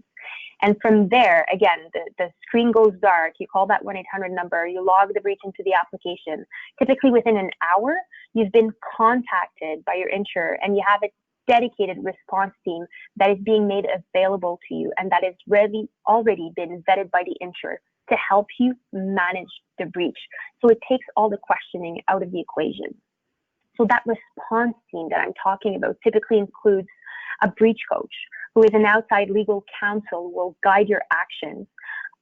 And from there, again, the screen goes dark. You call that 1-800 number, you log the breach into the application. Typically within an hour, you've been contacted by your insurer and you have a dedicated response team that is being made available to you and that is really already been vetted by the insurer to help you manage the breach. So it takes all the questioning out of the equation. So that response team that I'm talking about typically includes a breach coach who is an outside legal counsel who will guide your actions,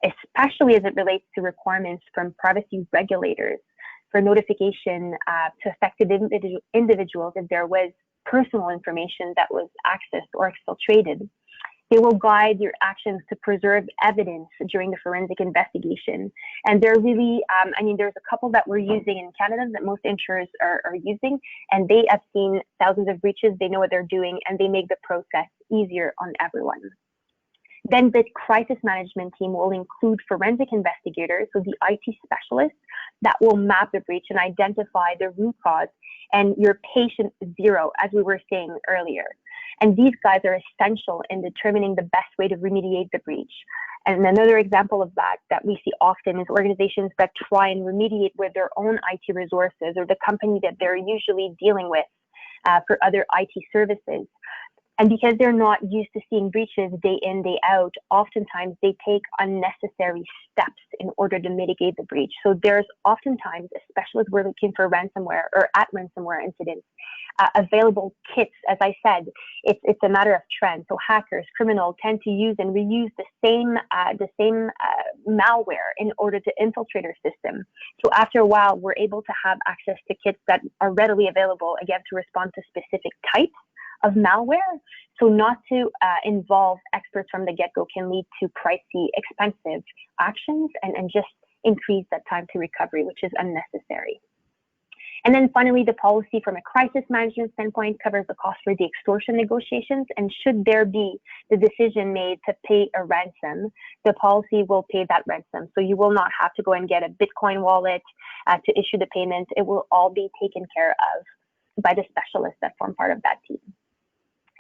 especially as it relates to requirements from privacy regulators for notification to affected individuals if there was personal information that was accessed or exfiltrated. They will guide your actions to preserve evidence during the forensic investigation. And they're really, there's a couple that we're using in Canada that most insurers are using, and they have seen thousands of breaches. They know what they're doing, and they make the process easier on everyone. Then the crisis management team will include forensic investigators, so the IT specialists that will map the breach and identify the root cause and your patient zero, as we were saying earlier. And these guys are essential in determining the best way to remediate the breach. And another example of that we see often is organizations that try and remediate with their own IT resources or the company that they're usually dealing with for other IT services. And because they're not used to seeing breaches day in, day out, oftentimes they take unnecessary steps in order to mitigate the breach. So there's oftentimes, especially if we're looking for ransomware or at ransomware incidents, available kits. As I said, it's a matter of trend. So hackers, criminals tend to use and reuse the same malware in order to infiltrate our system. So after a while, we're able to have access to kits that are readily available, again, to respond to specific types of malware. So not to involve experts from the get-go can lead to pricey, expensive actions and just increase that time to recovery, which is unnecessary. And then finally, the policy from a crisis management standpoint covers the cost for the extortion negotiations. And should there be the decision made to pay a ransom, the policy will pay that ransom. So you will not have to go and get a Bitcoin wallet to issue the payment. It will all be taken care of by the specialists that form part of that team.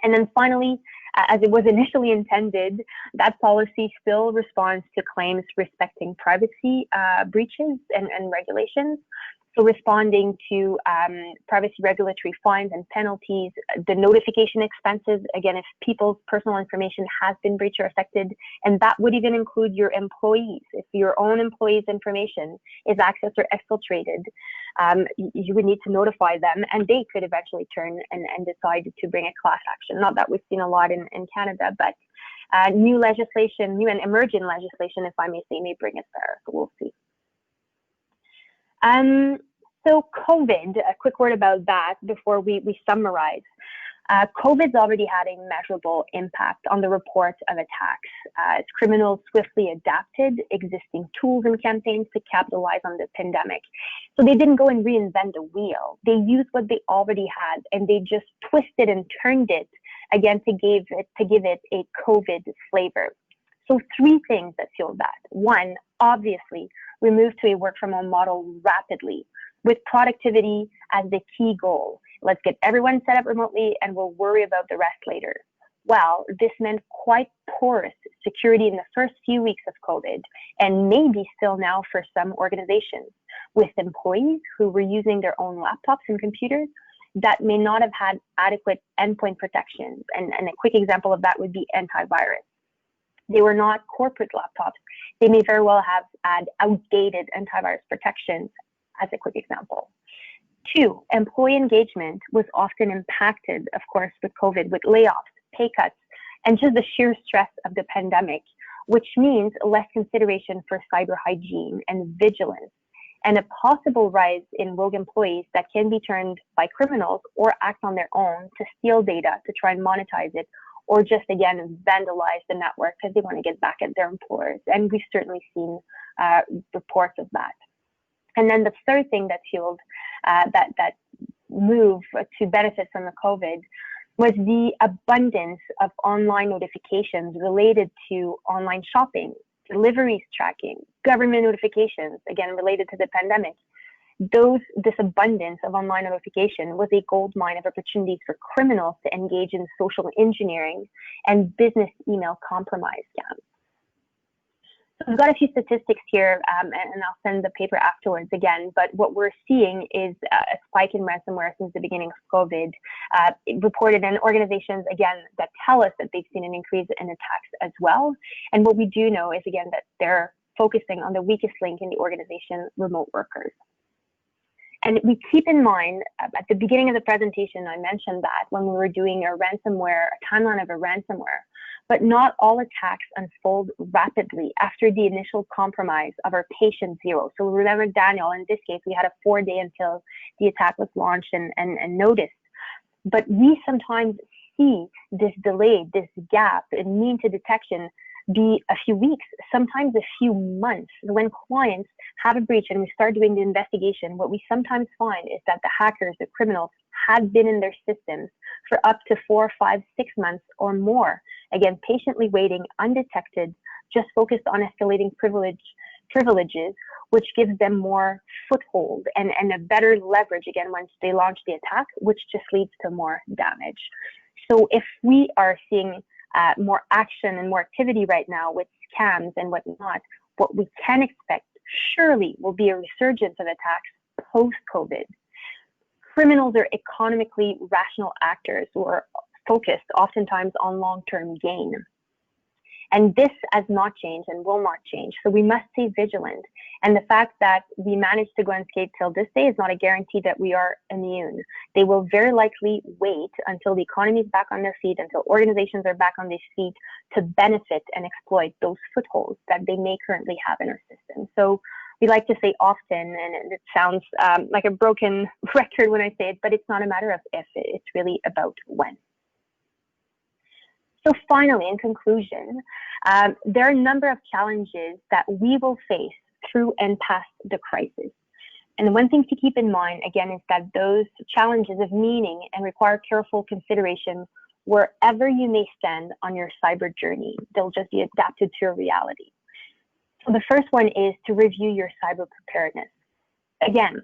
And then finally, as it was initially intended, that policy still responds to claims respecting privacy breaches and regulations. So responding to privacy regulatory fines and penalties, the notification expenses, again, if people's personal information has been breached or affected, and that would even include your employees. If your own employees' information is accessed or exfiltrated, you would need to notify them, and they could eventually turn and decide to bring a class action. Not that we've seen a lot in Canada, but new legislation, new and emerging legislation, if I may say, may bring it there. So we'll see. So COVID, a quick word about that before we summarize. COVID's already had a measurable impact on the report of attacks as criminals swiftly adapted existing tools and campaigns to capitalize on the pandemic. So they didn't go and reinvent the wheel. They used what they already had and they just twisted and turned it again to give it a COVID flavor. So three things that fueled that. One, obviously, we moved to a work from home model rapidly with productivity as the key goal. Let's get everyone set up remotely and we'll worry about the rest later. Well, this meant quite porous security in the first few weeks of COVID and maybe still now for some organizations with employees who were using their own laptops and computers that may not have had adequate endpoint protections. And a quick example of that would be antivirus. They were not corporate laptops. They may very well have had outdated antivirus protections, as a quick example. Two, employee engagement was often impacted, of course, with COVID, with layoffs, pay cuts, and just the sheer stress of the pandemic, which means less consideration for cyber hygiene and vigilance. and a possible rise in rogue employees that can be turned by criminals or act on their own to steal data to try and monetize it, or just, again, vandalize the network because they want to get back at their employers. And we've certainly seen reports of that. And then the third thing that fueled that move to benefit from the COVID was the abundance of online notifications related to online shopping, deliveries tracking, government notifications, again, related to the pandemic. This abundance of online notification was a gold mine of opportunities for criminals to engage in social engineering and business email compromise scams. So we've got a few statistics here, and I'll send the paper afterwards again, but what we're seeing is a spike in ransomware since the beginning of COVID, reported in organizations, again, that tell us that they've seen an increase in attacks as well. And what we do know is, again, that they're focusing on the weakest link in the organization, remote workers. And we keep in mind, at the beginning of the presentation, I mentioned that when we were doing a timeline of a ransomware, but not all attacks unfold rapidly after the initial compromise of our patient zero. So remember, Daniel, in this case, we had a 4-day until the attack was launched and noticed. But we sometimes see this delay, this gap in mean to detection be a few weeks, sometimes a few months. When clients have a breach and we start doing the investigation, what we sometimes find is that the hackers, the criminals, had been in their systems for up to 4, 5, 6 months or more. Again, patiently waiting, undetected, just focused on escalating privileges, which gives them more foothold and a better leverage, again, once they launch the attack, which just leads to more damage. So if we are seeing more action and more activity right now with scams and whatnot, what we can expect surely will be a resurgence of attacks post-COVID. Criminals are economically rational actors who are focused oftentimes on long-term gain. And this has not changed and will not change. So we must stay vigilant. And the fact that we managed to go unscathed till this day is not a guarantee that we are immune. They will very likely wait until the economy is back on their feet, until organizations are back on their feet to benefit and exploit those footholds that they may currently have in our system. So we like to say often, and it sounds like a broken record when I say it, but it's not a matter of if, it's really about when. So finally, in conclusion, there are a number of challenges that we will face through and past the crisis. And one thing to keep in mind, again, is that those challenges have meaning and require careful consideration wherever you may stand on your cyber journey. They'll just be adapted to your reality. So the first one is to review your cyber preparedness. Again,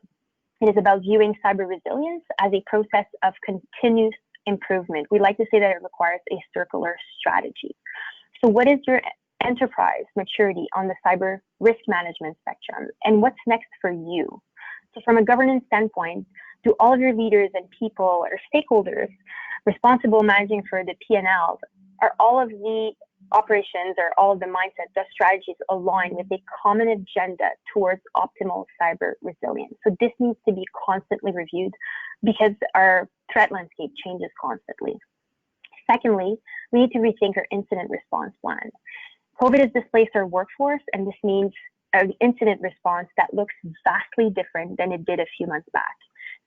it is about viewing cyber resilience as a process of continuous improvement. We like to say that it requires a circular strategy. So what is your enterprise maturity on the cyber risk management spectrum? And what's next for you? So from a governance standpoint, do all of your leaders and people or stakeholders responsible managing for the P&Ls, are all of the operations or all of the mindsets, the strategies aligned with a common agenda towards optimal cyber resilience? So this needs to be constantly reviewed because our threat landscape changes constantly. Secondly, we need to rethink our incident response plan. COVID has displaced our workforce, and this means an incident response that looks vastly different than it did a few months back.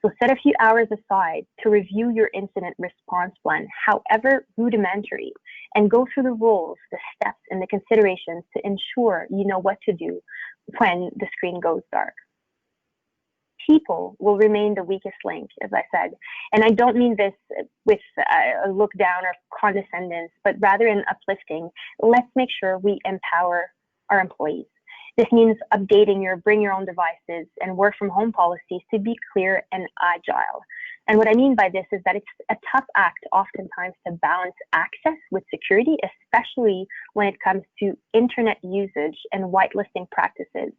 So set a few hours aside to review your incident response plan, however rudimentary, and go through the rules, the steps, and the considerations to ensure you know what to do when the screen goes dark. People will remain the weakest link, as I said. And I don't mean this with a look down or condescendence, but rather in uplifting. Let's make sure we empower our employees. This means updating your bring your own devices and work from home policies to be clear and agile. And what I mean by this is that it's a tough act oftentimes to balance access with security, especially when it comes to internet usage and whitelisting practices.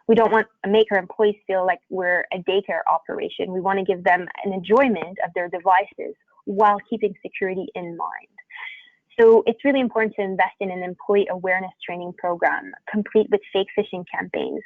We don't want to make our employees feel like we're a daycare operation. We want to give them an enjoyment of their devices while keeping security in mind. So it's really important to invest in an employee awareness training program, complete with fake phishing campaigns.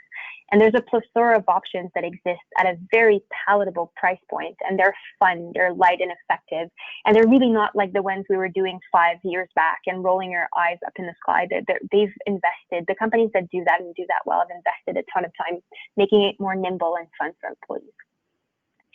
And there's a plethora of options that exist at a very palatable price point, and they're fun, they're light and effective, and they're really not like the ones we were doing 5 years back and rolling your eyes up in the sky. They've invested, the companies that do that and do that well have invested a ton of time making it more nimble and fun for employees.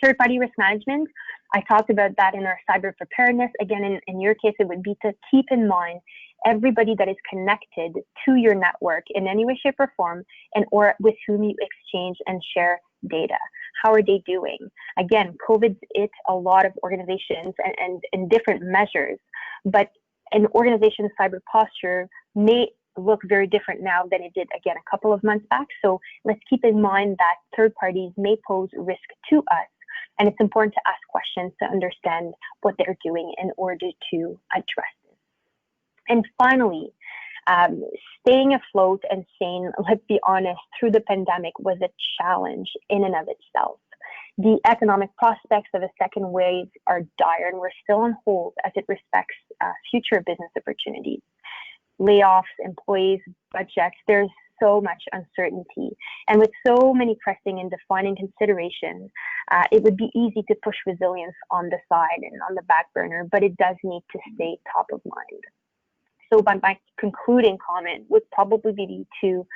Third-party risk management, I talked about that in our cyber preparedness. Again, in your case, it would be to keep in mind everybody that is connected to your network in any way, shape, or form, and or with whom you exchange and share data. How are they doing? Again, COVID's hit a lot of organizations and in different measures, but an organization's cyber posture may look very different now than it did, again, a couple of months back. So let's keep in mind that third parties may pose risk to us, and it's important to ask questions to understand what they're doing in order to address this. And finally, staying afloat and sane, let's be honest, through the pandemic was a challenge in and of itself. The economic prospects of a second wave are dire, and we're still on hold as it respects future business opportunities. Layoffs, employees, budgets, there's so much uncertainty. And with so many pressing and defining considerations, it would be easy to push resilience on the side and on the back burner, but it does need to stay top of mind. So my concluding comment would probably be to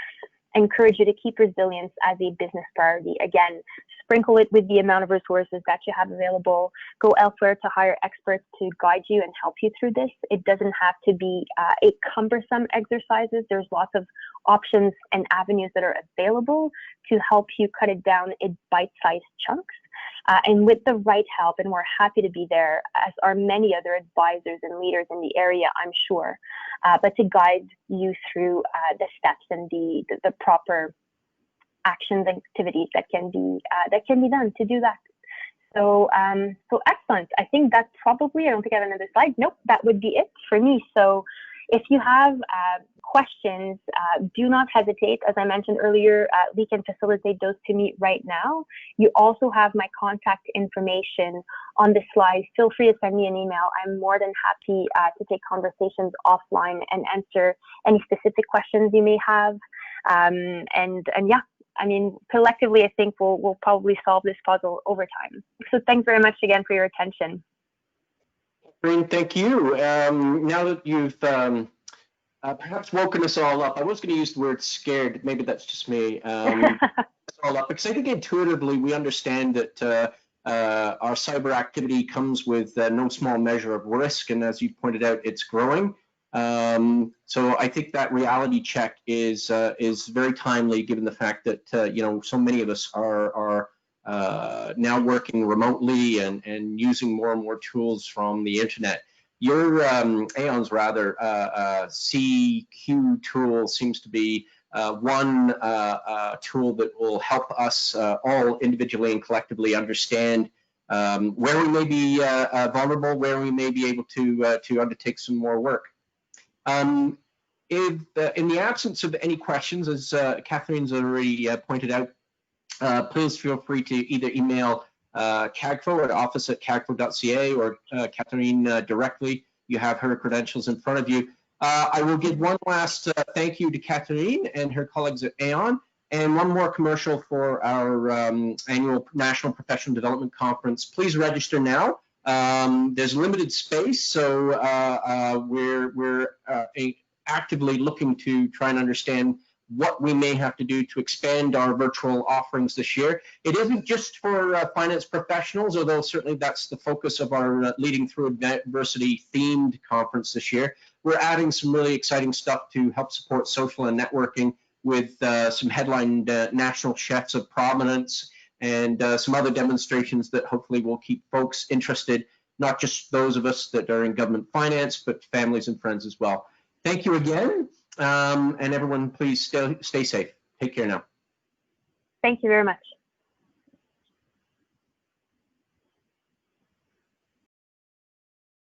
encourage you to keep resilience as a business priority. Again, sprinkle it with the amount of resources that you have available. Go elsewhere to hire experts to guide you and help you through this. It doesn't have to be a cumbersome exercises. There's lots of options and avenues that are available to help you cut it down in bite-sized chunks. And with the right help, and we're happy to be there, as are many other advisors and leaders in the area, I'm sure, but to guide you through the steps and the proper actions and activities that can be done to do that. So excellent. I think that's probably, I don't think I have another slide. Nope, that would be it for me. So if you have questions, do not hesitate. As I mentioned earlier, we can facilitate those to me right now. You also have my contact information on the slide. Feel free to send me an email. I'm more than happy to take conversations offline and answer any specific questions you may have. And yeah, I mean, collectively, I think we'll probably solve this puzzle over time. So thanks very much again for your attention. Catherine, thank you. Now that you've perhaps woken us all up, I was going to use the word scared. Maybe that's just me. All up, because I think intuitively we understand that our cyber activity comes with no small measure of risk, and as you pointed out, it's growing. So I think that reality check is very timely, given the fact that you know, so many of us are now working remotely and using more and more tools from the internet. Your Aon's rather CQ tool seems to be one tool that will help us all individually and collectively understand where we may be vulnerable, where we may be able to undertake some more work. If in the absence of any questions, as Catherine's already pointed out, please feel free to either email CAGFO at office@cagfo.ca or Catherine directly. You have her credentials in front of you. I will give one last thank you to Catherine and her colleagues at Aon, and one more commercial for our annual National Professional Development Conference. Please register now. There's limited space, so we're actively looking to try and understand what we may have to do to expand our virtual offerings this year. It isn't just for finance professionals, although certainly that's the focus of our Leading Through Adversity themed conference this year. We're adding some really exciting stuff to help support social and networking with some headlined national chefs of prominence and some other demonstrations that hopefully will keep folks interested, not just those of us that are in government finance, but families and friends as well. Thank you again. And everyone, please stay safe. Take care now. Thank you very much.